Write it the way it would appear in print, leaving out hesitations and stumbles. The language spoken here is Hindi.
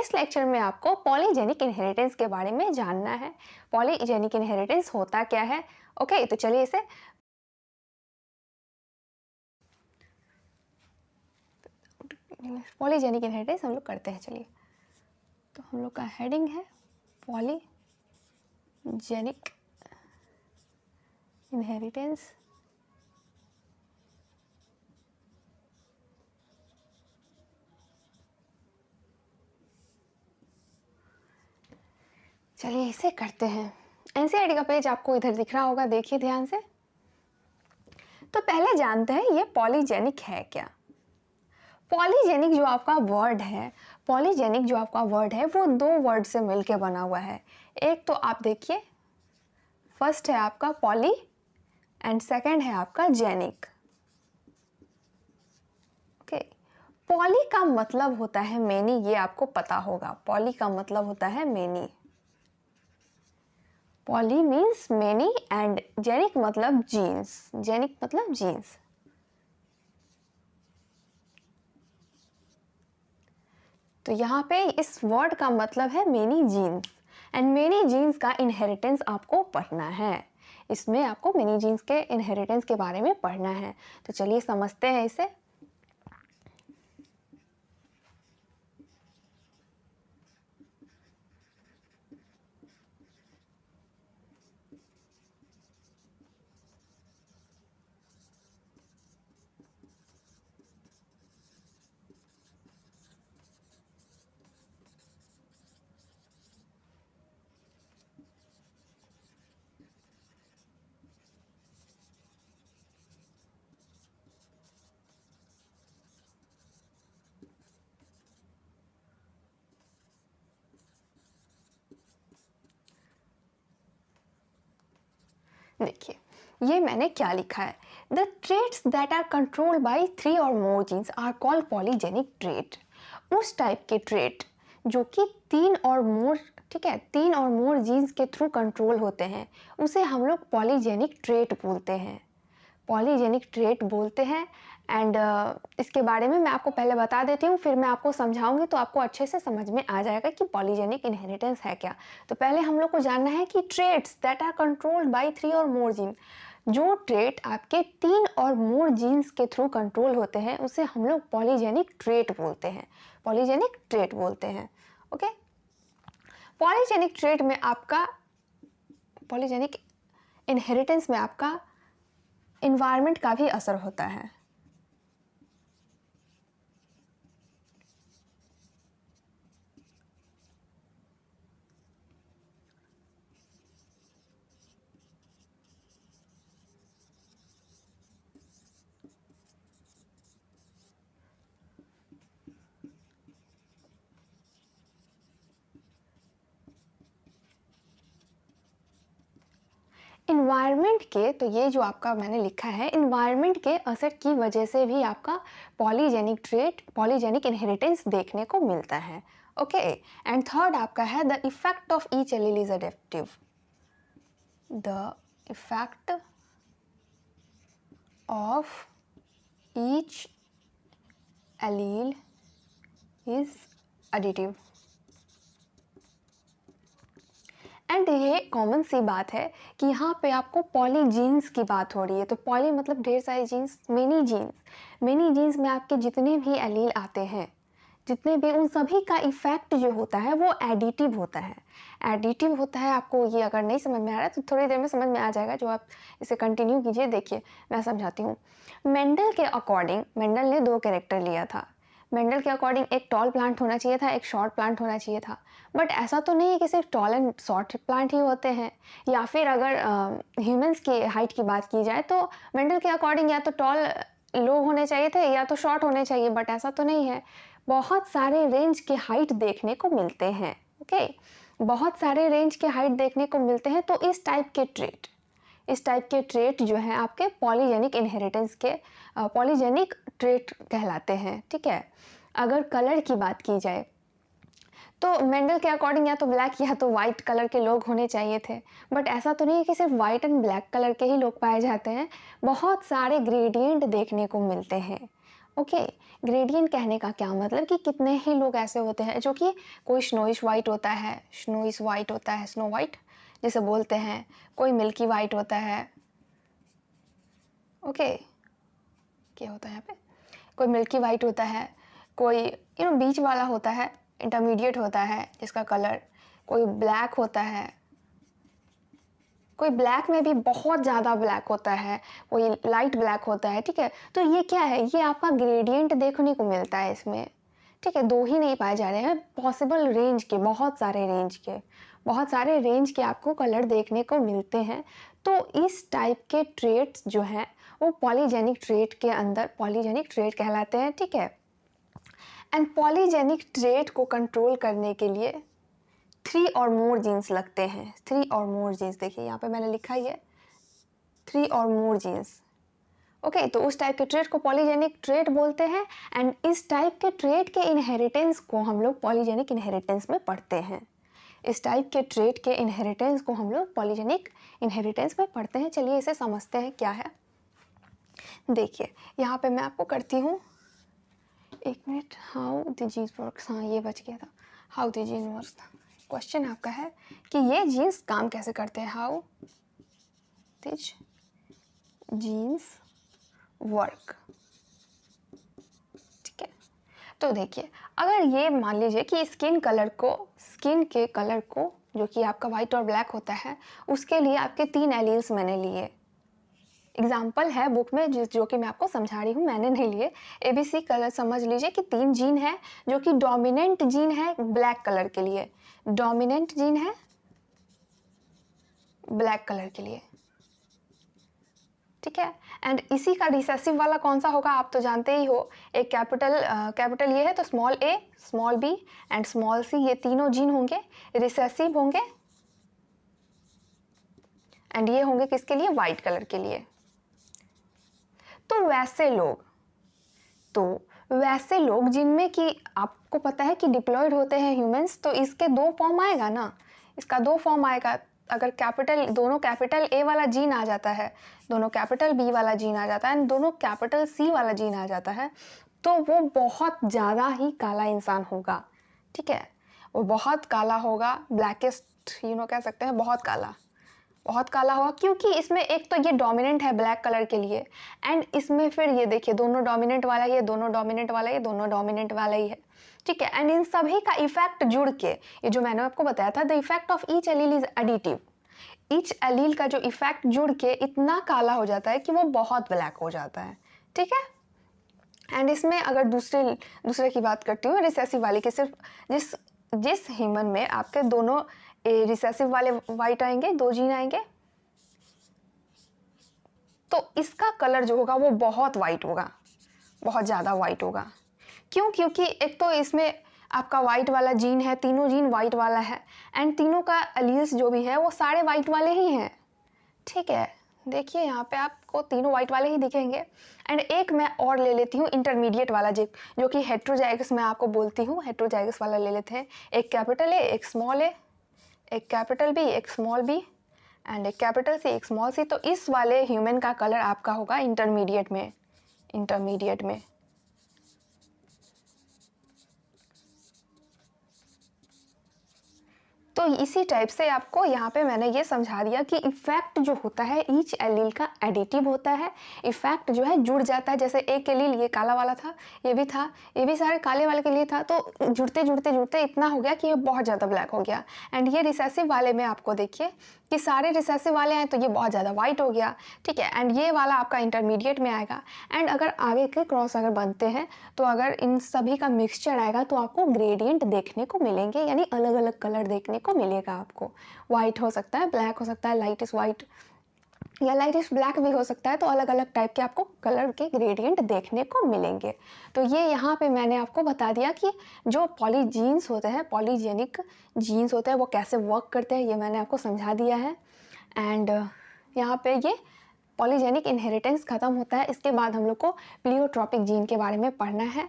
इस लेक्चर में आपको पॉलीजेनिक इनहेरिटेंस के बारे में जानना है। पॉलीजेनिक इनहेरिटेंस होता क्या है? ओके, तो चलिए इसे पॉलीजेनिक इनहेरिटेंस हम लोग करते हैं। चलिए, तो हम लोग का हेडिंग है पॉलीजेनिक इनहेरिटेंस। चलिए इसे करते हैं। एनसीईआरटी का पेज आपको इधर दिख रहा होगा, देखिए ध्यान से। तो पहले जानते हैं ये पॉलीजेनिक है क्या। पॉलीजेनिक जो आपका वर्ड है, पॉलीजेनिक जो आपका वर्ड है वो दो वर्ड से मिलके बना हुआ है। एक तो आप देखिए, फर्स्ट है आपका पॉली एंड सेकंड है आपका जेनिक। ओके, पॉली का मतलब होता है मेनी, ये आपको पता होगा। पॉली का मतलब होता है many. Poly means many and genic मतलब जीन्स। जेनिक मतलब जीन्स। तो यहाँ पे इस वर्ड का मतलब है many genes and many genes का इनहेरिटेंस आपको पढ़ना है। इसमें आपको मेनी जीन्स के इनहेरिटेंस के बारे में पढ़ना है। तो चलिए समझते हैं इसे। देखिए, ये मैंने क्या लिखा है। The traits that are controlled by 3 और more genes are called polygenic trait. उस टाइप के ट्रेट जो कि 3 और मोर, ठीक है, 3 और मोर जीन्स के थ्रू कंट्रोल होते हैं, उसे हम लोग पॉलीजेनिक ट्रेट बोलते हैं। पॉलीजेनिक ट्रेट बोलते हैं। एंड इसके बारे में मैं आपको पहले बता देती हूँ, फिर मैं आपको समझाऊंगी तो आपको अच्छे से समझ में आ जाएगा कि पॉलीजेनिक इनहेरिटेंस है क्या। तो पहले हम लोग को जानना है कि traits that are controlled by 3 और मोर जीन, जो ट्रेट आपके 3 और मोर जीन्स के थ्रू कंट्रोल होते हैं उसे हम लोग पॉलीजेनिक ट्रेट बोलते हैं। पॉलीजेनिक ट्रेट बोलते हैं। ओके, पॉलीजेनिक ट्रेट में आपका, पॉलीजेनिक इनहेरिटेंस में आपका इन्वायरमेंट का भी असर होता है। इन्वायरमेंट के, तो ये जो आपका मैंने लिखा है, इन्वायरमेंट के असर की वजह से भी आपका पॉलीजेनिक ट्रेट, पॉलीजेनिक इनहेरिटेंस देखने को मिलता है। ओके, एंड थर्ड आपका है the effect of each allele is adaptive. The effect of each allele is additive. And ये कॉमन सी बात है कि यहाँ पे आपको पॉली जीन्स की बात हो रही है। तो पॉली मतलब ढेर सारे genes, many genes. Many genes में आपके जितने भी एलील आते हैं, जितने भी, उन सभी का इफेक्ट जो होता है वो एडिटिव होता है। एडिटिव होता है। आपको ये अगर नहीं समझ में आ रहा है तो थोड़ी देर में समझ में आ जाएगा, जो आप इसे कंटिन्यू कीजिए। देखिए मैं समझाती हूँ। मेंडल के अकॉर्डिंग, मेंडल ने 2 कैरेक्टर लिया था। मेंडल के अकॉर्डिंग एक टॉल प्लांट होना चाहिए था, एक शॉर्ट प्लांट होना चाहिए था। बट ऐसा तो नहीं है कि सिर्फ टॉल एंड शॉर्ट प्लांट ही होते हैं। या फिर अगर ह्यूमंस की हाइट की बात की जाए तो मेंडल के अकॉर्डिंग या तो टॉल लोग होने चाहिए थे या तो शॉर्ट होने चाहिए, बट ऐसा तो नहीं है। बहुत सारे रेंज के हाइट देखने को मिलते हैं। ओके, बहुत सारे रेंज के हाइट देखने को मिलते हैं। तो इस टाइप के ट्रेट, इस टाइप के ट्रेट जो है आपके पॉलीजेनिक इनहेरिटेंस के पॉलीजेनिक ट्रेट कहलाते हैं। ठीक है, अगर कलर की बात की जाए तो मेंडल के अकॉर्डिंग या तो ब्लैक या तो वाइट कलर के लोग होने चाहिए थे। बट ऐसा तो नहीं है कि सिर्फ वाइट एंड ब्लैक कलर के ही लोग पाए जाते हैं। बहुत सारे ग्रेडियंट देखने को मिलते हैं। ओके, ग्रेडियंट कहने का क्या मतलब कि कितने ही लोग ऐसे होते हैं जो कि कोई स्नोइश वाइट होता है, स्नोइश वाइट होता है, स्नो वाइट जिसे बोलते हैं, कोई मिल्की वाइट होता है। ओके, क्या होता है यहाँ पे, कोई मिल्की वाइट होता है, कोई बीच वाला होता है, इंटरमीडिएट होता है जिसका कलर, कोई ब्लैक होता है, कोई ब्लैक में भी बहुत ज़्यादा ब्लैक होता है, कोई लाइट ब्लैक होता है। ठीक है, तो ये क्या है, ये आपका ग्रेडियंट देखने को मिलता है इसमें। ठीक है, दो ही नहीं पाए जा रहे हैं, पॉसिबल रेंज के, बहुत सारे रेंज के आपको कलर देखने को मिलते हैं। तो इस टाइप के ट्रेट्स जो हैं वो पॉलीजेनिक ट्रेट के अंदर पॉलीजेनिक ट्रेट कहलाते हैं। ठीक है, एंड पॉलीजेनिक ट्रेट को कंट्रोल करने के लिए 3 और मोर जीन्स लगते हैं। 3 और मोर जीन्स, देखिए यहाँ पे मैंने लिखा ही है 3 और मोर जीन्स। ओके, तो उस टाइप के ट्रेट को पॉलीजेनिक ट्रेट बोलते हैं एंड इस टाइप के ट्रेट के इनहेरिटेंस को हम लोग पॉलीजेनिक इनहेरिटेंस में पढ़ते हैं। इस टाइप के ट्रेट के इनहेरिटेंस को हम लोग पॉलीजेनिक इनहेरिटेंस में पढ़ते हैं। चलिए इसे समझते हैं क्या है। देखिए यहाँ पे मैं आपको करती हूँ, एक minute, how the genes works, हाँ ये बच गया था, how the genes works. Question आपका है कि ये जीन्स काम कैसे करते हैं, हाउ दिस जीन्स वर्क। ठीक है, तो देखिए अगर ये मान लीजिए कि स्किन के कलर को जो कि आपका वाइट और ब्लैक होता है, उसके लिए आपके 3 एलील्स मैंने लिए। एग्जाम्पल है बुक में जो कि मैं आपको समझा रही हूँ, मैंने नहीं लिए। ABC कलर समझ लीजिए कि 3 जीन है जो कि डोमिनेंट जीन है ब्लैक कलर के लिए, डोमिनेंट जीन है ब्लैक कलर के लिए। ठीक है, एंड इसी का रिसेसिव वाला कौन सा होगा आप तो जानते ही हो, एक कैपिटल ये है तो small a, small b and small c, ये तीनों जीन होंगे रिसेसिव होंगे एंड ये होंगे किसके लिए, वाइट कलर के लिए। तो वैसे लोग जिनमें कि आपको पता है कि डिप्लॉयड होते हैं ह्यूमंस, तो इसके 2 फॉर्म आएगा ना, इसका 2 फॉर्म आएगा। अगर दोनों कैपिटल A वाला जीन आ जाता है, दोनों कैपिटल B वाला जीन आ जाता है एंड दोनों कैपिटल C वाला जीन आ जाता है, तो वो बहुत ज़्यादा ही काला इंसान होगा। ठीक है, वो बहुत काला होगा, ब्लैकेस्ट कह सकते हैं, बहुत काला होगा, क्योंकि इसमें एक तो ये डोमिनेंट है ब्लैक कलर के लिए एंड इसमें फिर ये देखिए दोनों डोमिनेंट वाला, ये दोनों डोमिनेंट वाला, ये दोनों डोमिनेंट वाला ही है। ठीक है, एंड इन सभी का इफेक्ट जुड़ के, ये जो मैंने आपको बताया था, the effect of each allele is additive, each allele का जो इफेक्ट जुड़ के इतना काला हो जाता है कि वो बहुत ब्लैक हो जाता है। ठीक है, एंड इसमें अगर दूसरे की बात करती हूँ रिसेसिव वाली की, सिर्फ जिस ह्यूमन में आपके दोनों रिसेसिव वाले वाइट आएंगे, 2 जीन आएंगे, तो इसका कलर जो होगा वो बहुत वाइट होगा, बहुत ज़्यादा वाइट होगा। क्यों, क्योंकि एक तो इसमें आपका वाइट वाला जीन है, तीनों जीन वाइट वाला है एंड तीनों का एलील्स जो भी है वो सारे वाइट वाले ही हैं। ठीक है, देखिए यहाँ पे आपको तीनों वाइट वाले ही दिखेंगे एंड एक मैं और ले लेती हूँ इंटरमीडिएट वाला जो कि हेट्रोजाइगस मैं आपको बोलती हूँ, हेट्रोजाइगस वाला ले लेते हैं। एक कैपिटल A, एक स्मॉल a, एक कैपिटल B, एक स्मॉल b एंड एक कैपिटल C, एक स्मॉल c। तो इस वाले ह्यूमन का कलर आपका होगा इंटरमीडिएट में। तो इसी टाइप से आपको यहाँ पे मैंने ये समझा दिया कि इफेक्ट जो होता है ईच एलील का एडिटिव होता है, इफेक्ट जो है जुड़ जाता है। जैसे एक एलील ये काला वाला था, ये भी सारे काले वाले के लिए था, तो जुड़ते इतना हो गया कि ये बहुत ज़्यादा ब्लैक हो गया। एंड ये रिसेसिव वाले में आपको देखिए कि सारे रिसेसिव वाले हैं तो ये बहुत ज़्यादा वाइट हो गया। ठीक है, एंड ये वाला आपका इंटरमीडिएट में आएगा एंड अगर आगे के क्रॉस अगर बनते हैं तो अगर इन सभी का मिक्सचर आएगा तो आपको ग्रेडियंट देखने को मिलेंगे, यानी अलग अलग कलर देखने को मिलेगा आपको। वाइट हो सकता है, ब्लैक हो सकता है, लाइटिश वाइट या लाइटिश ब्लैक भी हो सकता है, तो अलग अलग टाइप के आपको कलर के ग्रेडियंट देखने को मिलेंगे। तो ये यहाँ पे मैंने आपको बता दिया कि जो पॉलीजीन्स होते हैं, पॉलीजेनिक जीन्स होते हैं, वो कैसे वर्क करते हैं, ये मैंने आपको समझा दिया है। एंड यहाँ पे ये पॉलीजेनिक इनहेरिटेंस खत्म होता है। इसके बाद हम लोग को प्लियोट्रॉपिक जीन के बारे में पढ़ना है